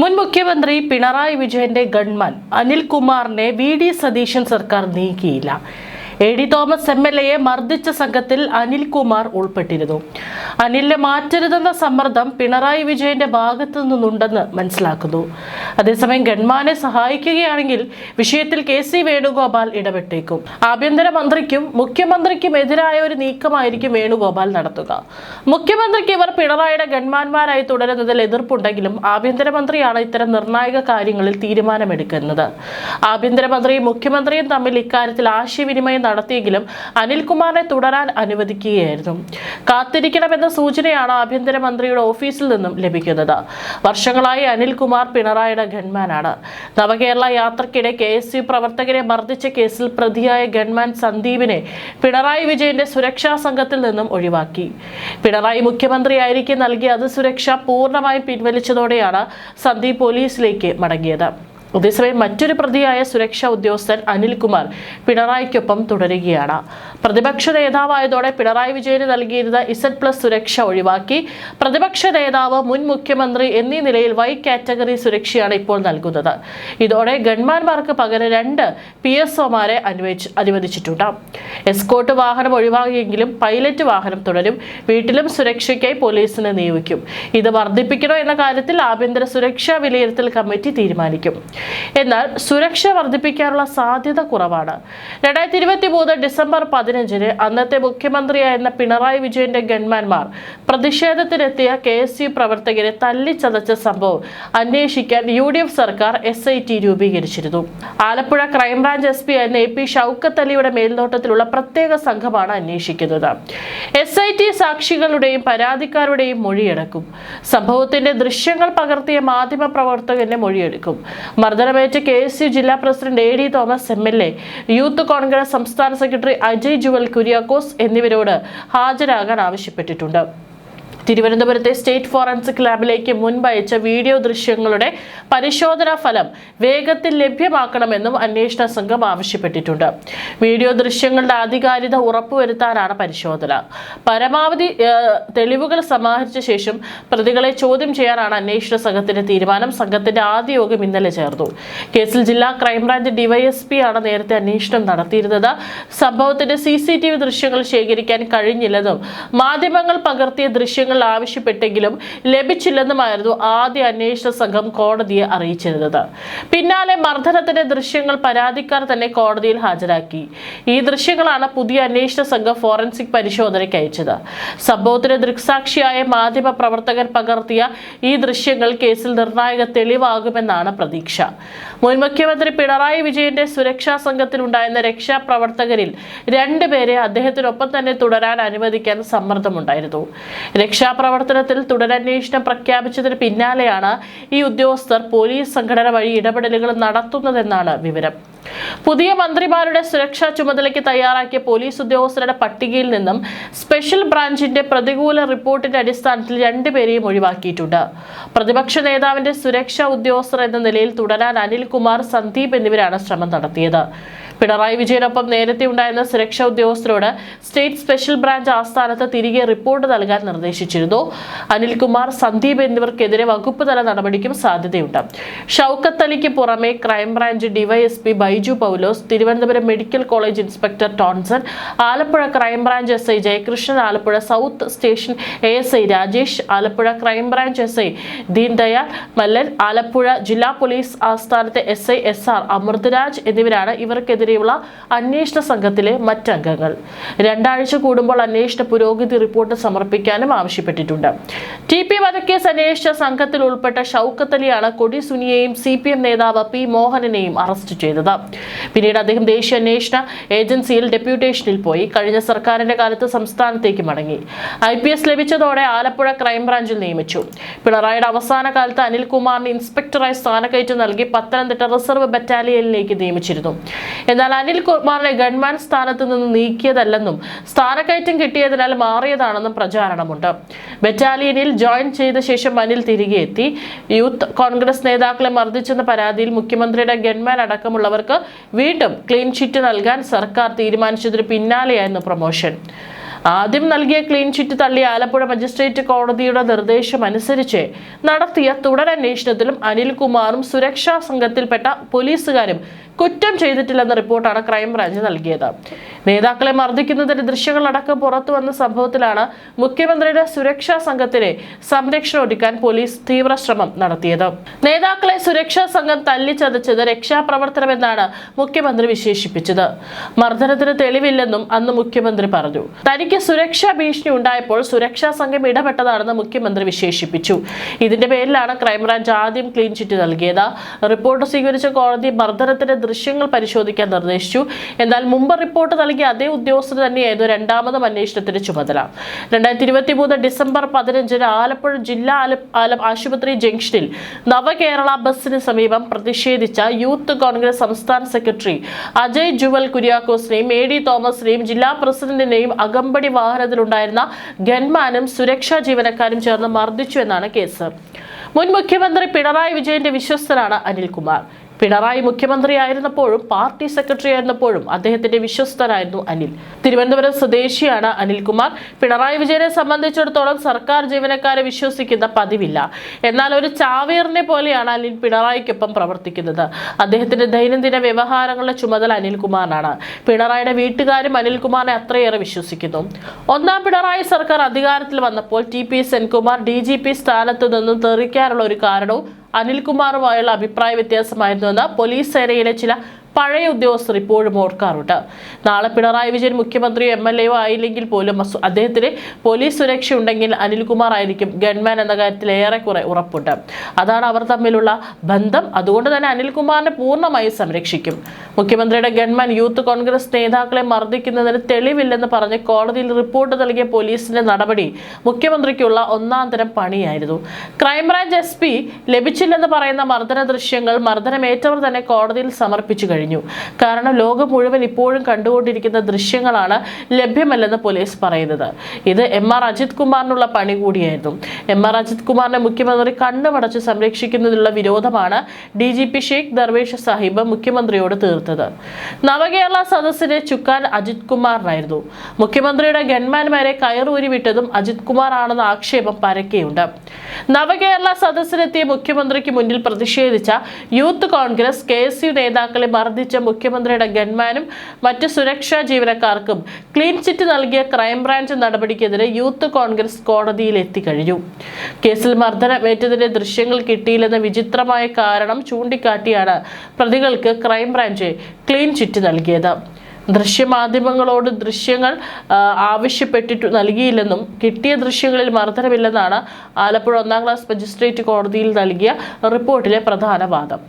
മുൻ മുഖ്യമന്ത്രി പിണറായി വിജയന്റെ ഗൺമാൻ അനിൽകുമാറിനെ വി.ഡി. സതീശൻ സർക്കാർ നീക്കിയില്ല. എ.ഡി. തോമസ് എം.എൽ.എയെ മർദ്ദിച്ച സംഘത്തിൽ അനിൽകുമാർ ഉൾപ്പെട്ടിരുന്നു. അനിലിനെ മാറ്റരുതെന്ന സമ്മർദ്ദം പിണറായി വിജയന്റെ ഭാഗത്തു നിന്നുണ്ടെന്ന് മനസ്സിലാക്കുന്നു. അതേസമയം ഗൺമാനെ സഹായിക്കുകയാണെങ്കിൽ വിഷയത്തിൽ കെ.സി. വേണുഗോപാൽ ഇടപെട്ടേക്കും. ആഭ്യന്തരമന്ത്രിക്കും മുഖ്യമന്ത്രിക്കും എതിരായ ഒരു നീക്കമായിരിക്കും വേണുഗോപാൽ നടത്തുക. മുഖ്യമന്ത്രിക്ക് ഇവർ പിണറായിയുടെ ഗൺമാന്മാരായി തുടരുന്നതിൽ എതിർപ്പുണ്ടെങ്കിലും ആഭ്യന്തരമന്ത്രിയാണ് ഇത്തരം നിർണായക കാര്യങ്ങളിൽ തീരുമാനമെടുക്കുന്നത്. ആഭ്യന്തരമന്ത്രിയും മുഖ്യമന്ത്രിയും തമ്മിൽ ഇക്കാര്യത്തിൽ ആശയവിനിമയം നടത്തിയെങ്കിലും അനിൽകുമാറിനെ തുടരാൻ അനുവദിക്കുകയായിരുന്നു. കാത്തിരിക്കണമെന്ന സൂചനയാണ് ആഭ്യന്തരമന്ത്രിയുടെ ഓഫീസിൽ നിന്നും ലഭിക്കുന്നത്. വർഷങ്ങളായി അനിൽകുമാർ പിണറായിയുടെ ഗൺമാനാണ്. നവകേരള യാത്രക്കിടെ KSU പ്രവർത്തകരെ മർദ്ദിച്ച കേസിൽ പ്രതിയായ ഗൺമാൻ സന്ദീപിനെ പിണറായി വിജയന്റെ സുരക്ഷാ സംഘത്തിൽ നിന്നും ഒഴിവാക്കി. പിണറായി മുഖ്യമന്ത്രിയായിരിക്കെ നൽകിയ സുരക്ഷ പൂർണ്ണമായും പിൻവലിച്ചതോടെയാണ് സന്ദീപ് പോലീസിലേക്ക് മടങ്ങിയത്. അതേസമയം മറ്റൊരു പ്രതിയായ സുരക്ഷാ ഉദ്യോഗസ്ഥൻ അനിൽകുമാർ പിണറായിക്കൊപ്പം തുടരുകയാണ്. പ്രതിപക്ഷ നേതാവായതോടെ പിണറായി വിജയന് നൽകിയിരുന്ന Z+ സുരക്ഷ ഒഴിവാക്കി. പ്രതിപക്ഷ നേതാവ്, മുൻ മുഖ്യമന്ത്രി എന്നീ നിലയിൽ Y കാറ്റഗറി സുരക്ഷയാണ് ഇപ്പോൾ നൽകുന്നത്. ഇതോടെ ഗൺമാന്മാർക്ക് പകരം 2 PSOമാരെ അനുവദിച്ചിട്ടുണ്ട്. എസ്കോർട്ട് വാഹനം ഒഴിവാക്കിയെങ്കിലും പൈലറ്റ് വാഹനം തുടരും. വീട്ടിലും സുരക്ഷയ്ക്കായി പോലീസിനെ നിയോഗിക്കും. ഇത് വർദ്ധിപ്പിക്കണോ എന്ന കാര്യത്തിൽ ആഭ്യന്തര സുരക്ഷാ വിലയിരുത്തൽ കമ്മിറ്റി തീരുമാനിക്കും. എന്നാൽ സുരക്ഷ വർദ്ധിപ്പിക്കാനുള്ള സാധ്യത കുറവാണ്. 2023 ഡിസംബർ 15-ന് അന്നത്തെ മുഖ്യമന്ത്രിയായിരുന്ന പിണറായി വിജയന്റെ ഗൺമാന്മാർ പ്രതിഷേധത്തിനെത്തിയ KSU പ്രവർത്തകരെ തല്ലിച്ചതച്ച സംഭവം അന്വേഷിക്കാൻ UDF സർക്കാർ SIT രൂപീകരിച്ചിരുന്നു. ആലപ്പുഴ ക്രൈംബ്രാഞ്ച് SP ആയിരുന്ന AP ഷൗക്കത്ത് അലിയുടെ മേൽനോട്ടത്തിലുള്ള പ്രത്യേക സംഘമാണ് അന്വേഷിക്കുന്നത്. SIT സാക്ഷികളുടെയും പരാതിക്കാരുടെയും മൊഴിയെടുക്കും. സംഭവത്തിന്റെ ദൃശ്യങ്ങൾ പകർത്തിയ മാധ്യമ പ്രവർത്തകന്റെ മൊഴിയെടുക്കും. മർദ്ദനമേറ്റ KSU ജില്ലാ president A.D. Thomas MLA, youth Congress സംസ്ഥാന സെക്രട്ടറി അജയ് ജുവൽ കുര്യാക്കോസ് എന്നിവരോട് ഹാജരാകാൻ ആവശ്യപ്പെട്ടിട്ടുണ്ട്. തിരുവനന്തപുരത്തെ സ്റ്റേറ്റ് ഫോറൻസിക് ലാബിലേക്ക് മുൻപ് അയച്ച വീഡിയോ ദൃശ്യങ്ങളുടെ പരിശോധനാ ഫലം വേഗത്തിൽ ലഭ്യമാക്കണമെന്നും അന്വേഷണ സംഘം ആവശ്യപ്പെട്ടിട്ടുണ്ട്. വീഡിയോ ദൃശ്യങ്ങളുടെ ആധികാരികത ഉറപ്പുവരുത്താനാണ് പരിശോധന. പരമാവധി തെളിവുകൾ സമാഹരിച്ച ശേഷം പ്രതികളെ ചോദ്യം ചെയ്യാനാണ് അന്വേഷണ സംഘത്തിന്റെ തീരുമാനം. സംഘത്തിന്റെ ആദ്യ യോഗം ഇന്നലെ ചേർന്നു. കേസിൽ ജില്ലാ ക്രൈംബ്രാഞ്ച് DYSP ആണ് നേരത്തെ അന്വേഷണം നടത്തിയിരുന്നത്. സംഭവത്തിന്റെ CCTV ദൃശ്യങ്ങൾ ശേഖരിക്കാൻ കഴിഞ്ഞില്ലെന്നും മാധ്യമങ്ങൾ പകർത്തിയ ദൃശ്യങ്ങൾ ആവശ്യപ്പെട്ടെങ്കിലും ലഭിച്ചില്ലെന്നുമായിരുന്നു ആദ്യ അന്വേഷണ സംഘം കോടതിയെ അറിയിച്ചിരുന്നത്. പിന്നാലെ മർദ്ദനത്തിന്റെ ദൃശ്യങ്ങൾ പരാതിക്കാർ തന്നെ കോടതിയിൽ ഹാജരാക്കി. ഈ ദൃശ്യങ്ങളാണ് പുതിയ അന്വേഷണ സംഘം ഫോറൻസിക് പരിശോധനയ്ക്ക് അയച്ചത്. സംഭവത്തിന് ദൃക്സാക്ഷിയായ മാധ്യമ പ്രവർത്തകർ പകർത്തിയ ഈ ദൃശ്യങ്ങൾ കേസിൽ നിർണായക തെളിവാകുമെന്നാണ് പ്രതീക്ഷ. മുൻ മുഖ്യമന്ത്രി പിണറായി വിജയന്റെ സുരക്ഷാ സംഘത്തിലുണ്ടായിരുന്ന രക്ഷാപ്രവർത്തകരിൽ 2 പേരെ അദ്ദേഹത്തിനൊപ്പം തന്നെ തുടരാൻ അനുവദിക്കാൻ സമ്മർദ്ദമുണ്ടായിരുന്നു. രക്ഷാപ്രവർത്തനത്തിൽ തുടരന്വേഷണം പ്രഖ്യാപിച്ചതിന് പിന്നാലെയാണ് ഈ ഉദ്യോഗസ്ഥർ പോലീസ് സംഘടന വഴി ഇടപെടലുകൾ നടത്തുന്നതെന്നാണ് വിവരം. പുതിയ മന്ത്രിമാരുടെ സുരക്ഷാ ചുമതലയ്ക്ക് തയ്യാറാക്കിയ പോലീസ് ഉദ്യോഗസ്ഥരുടെ പട്ടികയിൽ നിന്നും സ്പെഷ്യൽ ബ്രാഞ്ചിന്റെ പ്രതികൂല റിപ്പോർട്ടിന്റെ അടിസ്ഥാനത്തിൽ 2 പേരെയും ഒഴിവാക്കിയിട്ടുണ്ട്. പ്രതിപക്ഷ നേതാവിന്റെ സുരക്ഷാ ഉദ്യോഗസ്ഥർ എന്ന നിലയിൽ തുടരാൻ അനിൽകുമാർ, സന്ദീപ് എന്നിവരാണ് ശ്രമം നടത്തിയത്. പിണറായി വിജയനൊപ്പം നേരത്തെ ഉണ്ടായിരുന്ന സുരക്ഷാ ഉദ്യോഗസ്ഥരോട് സ്റ്റേറ്റ് സ്പെഷ്യൽ ബ്രാഞ്ച് ആസ്ഥാനത്ത് തിരികെ റിപ്പോർട്ട് നൽകാൻ നിർദ്ദേശിച്ചിരുന്നു. അനിൽകുമാർ, സന്ദീപ് എന്നിവർക്കെതിരെ വകുപ്പ് തല നടപടിക്കും സാധ്യതയുണ്ട്. ഷൗക്കത്ത് അലിക്ക് പുറമെ crime branch DYSP Baiju Paulose, Thiruvananthapuram medical college inspector Tonson, Alappuzha crime branch SI Jayakrishnan, Alappuzha south station ASI Rajesh, Alappuzha crime branch SI Deendayal Mallan, Alappuzha ജില്ലാ പോലീസ് ആസ്ഥാനത്തെ SI SR അമൃതരാജ് എന്നിവരാണ് ഇവർക്കെതിരെയുള്ള അന്വേഷണ സംഘത്തിലെ മറ്റംഗങ്ങൾ. 2 ആഴ്ച കൂടുമ്പോൾ അന്വേഷണ പുരോഗതി റിപ്പോർട്ട് സമർപ്പിക്കാനും ആവശ്യപ്പെട്ടിട്ടുണ്ട്. TP വധക്കേസ് അന്വേഷിച്ച സംഘത്തിൽ ഉൾപ്പെട്ട ഷൗക്കത്ത് അലിയാണ് കൊടി സുനിയെയും CPM നേതാവ് P മോഹനനെയും അറസ്റ്റ് ചെയ്തത്. പിന്നീട് അദ്ദേഹം ദേശീയ അന്വേഷണ ഏജൻസിയിൽ ഡെപ്യൂട്ടേഷനിൽ പോയി. കഴിഞ്ഞ സർക്കാരിന്റെ കാലത്ത് സംസ്ഥാനത്തേക്ക് മടങ്ങി. IPS ലഭിച്ചതോടെ ആലപ്പുഴ ക്രൈംബ്രാഞ്ചിൽ നിയമിച്ചു. പിണറായിയുടെ അവസാന കാലത്ത് അനിൽകുമാറിന് ഇൻസ്പെക്ടറായി സ്ഥാനക്കയറ്റം നൽകി പത്തനംതിട്ട റിസർവ് ബറ്റാലിയനിലേക്ക് നിയമിച്ചിരുന്നു. എന്നാൽ അനിൽകുമാറിനെ ഗൺമാൻ സ്ഥാനത്ത് നിന്ന് നീക്കിയതല്ലെന്നും സ്ഥാനക്കയറ്റം കിട്ടിയതിനാൽ മാറിയതാണെന്നും പ്രചാരണമുണ്ട്. ബറ്റാലിയനിൽ ജോയിൻ ചെയ്ത ശേഷം അനിൽ തിരികെ എത്തി. യൂത്ത് കോൺഗ്രസ് നേതാക്കളെ മർദ്ദിച്ചെന്ന പരാതിയിൽ മുഖ്യമന്ത്രിയുടെ ഗൺമാൻ അടക്കമുള്ളവർക്ക് വീണ്ടും ക്ലീൻ ചിറ്റ് നൽകാൻ സർക്കാർ തീരുമാനിച്ചതിന് പിന്നാലെയായിരുന്നു പ്രമോഷൻ. ആദ്യം നൽകിയ ക്ലീൻ ചിറ്റ് തള്ളിയ ആലപ്പുഴ മജിസ്ട്രേറ്റ് കോടതിയുടെ നിർദ്ദേശം അനുസരിച്ച് നടത്തിയ തുടരന്വേഷണത്തിലും അനിൽകുമാറും സുരക്ഷാ സംഘത്തിൽപ്പെട്ട പോലീസുകാരും കുറ്റം ചെയ്തിട്ടില്ലെന്ന റിപ്പോർട്ടാണ് ക്രൈംബ്രാഞ്ച് നൽകിയത്. നേതാക്കളെ മർദ്ദിക്കുന്നതിന്റെ ദൃശ്യങ്ങളടക്കം പുറത്തു വന്ന സംഭവത്തിലാണ് മുഖ്യമന്ത്രിയുടെ സുരക്ഷാ സംഘത്തിന് സംരക്ഷണം ഒരുക്കാൻ പോലീസ് തീവ്ര ശ്രമം നടത്തിയത്. നേതാക്കളെ സുരക്ഷാ സംഘം തല്ലിച്ചതച്ചത് രക്ഷാപ്രവർത്തനമെന്നാണ് മുഖ്യമന്ത്രി വിശേഷിപ്പിച്ചത്. മർദ്ദനത്തിന് തെളിവില്ലെന്നും അന്ന് മുഖ്യമന്ത്രി പറഞ്ഞു. തനിക്ക് സുരക്ഷാ ഭീഷണി ഉണ്ടായപ്പോൾ സുരക്ഷാ സംഘം ഇടപെട്ടതാണെന്ന് മുഖ്യമന്ത്രി വിശേഷിപ്പിച്ചു. ഇതിന്റെ പേരിലാണ് ക്രൈംബ്രാഞ്ച് ആദ്യം ക്ലീൻ ചിറ്റ് നൽകിയത്. റിപ്പോർട്ട് സ്വീകരിച്ച കോടതി മർദ്ദനത്തിന്റെ ദൃശ്യങ്ങൾ പരിശോധിക്കാൻ നിർദ്ദേശിച്ചു. എന്നാൽ മുമ്പ് റിപ്പോർട്ട് നൽകിയ അതേ ഉദ്യോഗസ്ഥർ തന്നെയായിരുന്നു രണ്ടാമതും അന്വേഷണത്തിന് ചുമതല. 2023 ഡിസംബർ 15 ആലപ്പുഴ ജില്ലാ ആശുപത്രി ജംഗ്ഷനിൽ നവകേരള ബസിന് സമീപം പ്രതിഷേധിച്ച യൂത്ത് കോൺഗ്രസ് സംസ്ഥാന സെക്രട്ടറി അജയ് ജുവൽ കുര്യാക്കോസിനെയും AD തോമസിനെയും ജില്ലാ പ്രസിഡന്റിനെയും അകമ്പടി വാഹനത്തിലുണ്ടായിരുന്ന ഗൺമാനും സുരക്ഷാ ജീവനക്കാരും ചേർന്ന് മർദ്ദിച്ചു എന്നാണ് കേസ്. മുൻ മുഖ്യമന്ത്രി പിണറായി വിജയന്റെ വിശ്വസ്തനാണ് അനിൽകുമാർ. പിണറായി മുഖ്യമന്ത്രിയായിരുന്നപ്പോഴും പാർട്ടി സെക്രട്ടറി ആയിരുന്നപ്പോഴും അദ്ദേഹത്തിന്റെ വിശ്വസ്തനായിരുന്നു അനിൽ. തിരുവനന്തപുരം സ്വദേശിയാണ് അനിൽകുമാർ. പിണറായി വിജയനെ സംബന്ധിച്ചിടത്തോളം സർക്കാർ ജീവനക്കാരെ വിശ്വസിക്കുന്ന പതിവില്ല. എന്നാൽ ഒരു ചാവേറിനെ പോലെയാണ് അനിൽ പിണറായിക്കൊപ്പം പ്രവർത്തിക്കുന്നത്. അദ്ദേഹത്തിന്റെ ദൈനംദിന വ്യവഹാരങ്ങളുടെ ചുമതല അനിൽകുമാറിനാണ്. പിണറായിയുടെ വീട്ടുകാരും അനിൽകുമാറിനെ അത്രയേറെ വിശ്വസിക്കുന്നു. ഒന്നാം പിണറായി സർക്കാർ അധികാരത്തിൽ വന്നപ്പോൾ TP സെൻകുമാർ DGP സ്ഥാനത്തു നിന്നും തെറിക്കാനുള്ള ഒരു കാരണവും അനിൽകുമാറുമായുള്ള അഭിപ്രായ വ്യത്യാസമായിരുന്നുവെന്ന് പോലീസ് സേനയിലെ ചില പഴയ ഉദ്യോഗസ്ഥർ ഇപ്പോഴും ഓർക്കാറുണ്ട്. നാളെ പിണറായി വിജയൻ മുഖ്യമന്ത്രിയോ MLAയോ ആയില്ലെങ്കിൽ പോലും അദ്ദേഹത്തിന് പോലീസ് സുരക്ഷ ഉണ്ടെങ്കിൽ അനിൽകുമാർ ആയിരിക്കും ഗൺമാൻ എന്ന കാര്യത്തിൽ ഏറെക്കുറെ ഉറപ്പുണ്ട്. അതാണ് അവർ തമ്മിലുള്ള ബന്ധം. അതുകൊണ്ട് തന്നെ അനിൽകുമാറിനെ പൂർണ്ണമായും സംരക്ഷിക്കും. മുഖ്യമന്ത്രിയുടെ ഗൺമാൻ യൂത്ത് കോൺഗ്രസ് നേതാക്കളെ മർദ്ദിക്കുന്നതിന് തെളിവില്ലെന്ന് പറഞ്ഞ് കോടതിയിൽ റിപ്പോർട്ട് നൽകിയ പോലീസിന്റെ നടപടി മുഖ്യമന്ത്രിക്കുള്ള ഒന്നാം തരം പണിയായിരുന്നു. ക്രൈംബ്രാഞ്ച് SP ലഭിച്ചില്ലെന്ന് പറയുന്ന മർദ്ദന ദൃശ്യങ്ങൾ മർദ്ദനമേറ്റവർ തന്നെ കോടതിയിൽ സമർപ്പിച്ചു കഴിഞ്ഞു. കാരണം ലോകം മുഴുവൻ ഇപ്പോഴും കണ്ടുകൊണ്ടിരിക്കുന്ന ദൃശ്യങ്ങളാണ് ലഭ്യമല്ലെന്ന് പോലീസ് പറയുന്നത്. ഇത് MR അജിത് കുമാറിനുള്ള പണി കൂടിയായിരുന്നു. MR അജിത് കുമാറിനെ മുഖ്യമന്ത്രി കണ്ണുമടച്ച് സംരക്ഷിക്കുന്നതിലുള്ള വിരോധമാണ് DGP ഷെയ്ഖ് ദർവേഷ് സാഹിബ് മുഖ്യമന്ത്രിയോട് തീർത്തത്. നവകേരള സദസ്സിനെ ചുക്കാൻ അജിത് കുമാറിനായിരുന്നു. മുഖ്യമന്ത്രിയുടെ ഗൺമാൻമാരെ കയറൂരി വിട്ടതും അജിത് കുമാർ ആണെന്ന ആക്ഷേപം പരക്കെയുണ്ട്. നവകേരള സദസ്സിലെത്തിയ മുഖ്യമന്ത്രിക്ക് മുന്നിൽ പ്രതിഷേധിച്ച യൂത്ത് കോൺഗ്രസ് KSU നേതാക്കളെ മർദ്ദിച്ച മുഖ്യമന്ത്രിയുടെ ഗൺമാനും മറ്റ് സുരക്ഷാ ജീവനക്കാർക്കും ക്ലീൻ ചിറ്റ് നൽകിയ ക്രൈംബ്രാഞ്ച് നടപടിക്കെതിരെ യൂത്ത് കോൺഗ്രസ് കോടതിയിൽ എത്തിക്കഴിഞ്ഞു. കേസിൽ മർദ്ദനമേറ്റതിന്റെ ദൃശ്യങ്ങൾ കിട്ടിയില്ലെന്ന വിചിത്രമായ കാരണം ചൂണ്ടിക്കാട്ടിയാണ് പ്രതികൾക്ക് ക്രൈംബ്രാഞ്ച് ക്ലീൻ ചിറ്റ് നൽകിയത്. ദൃശ്യമാധ്യമങ്ങളോട് ദൃശ്യങ്ങൾ ആവശ്യപ്പെട്ടിട്ട് നൽകിയില്ലെന്നും കിട്ടിയ ദൃശ്യങ്ങളിൽ മർദ്ദനമില്ലെന്നാണ് ആലപ്പുഴ 1ാം ക്ലാസ് മജിസ്ട്രേറ്റ് കോടതിയിൽ നൽകിയ റിപ്പോർട്ടിലെ പ്രധാന വാദം.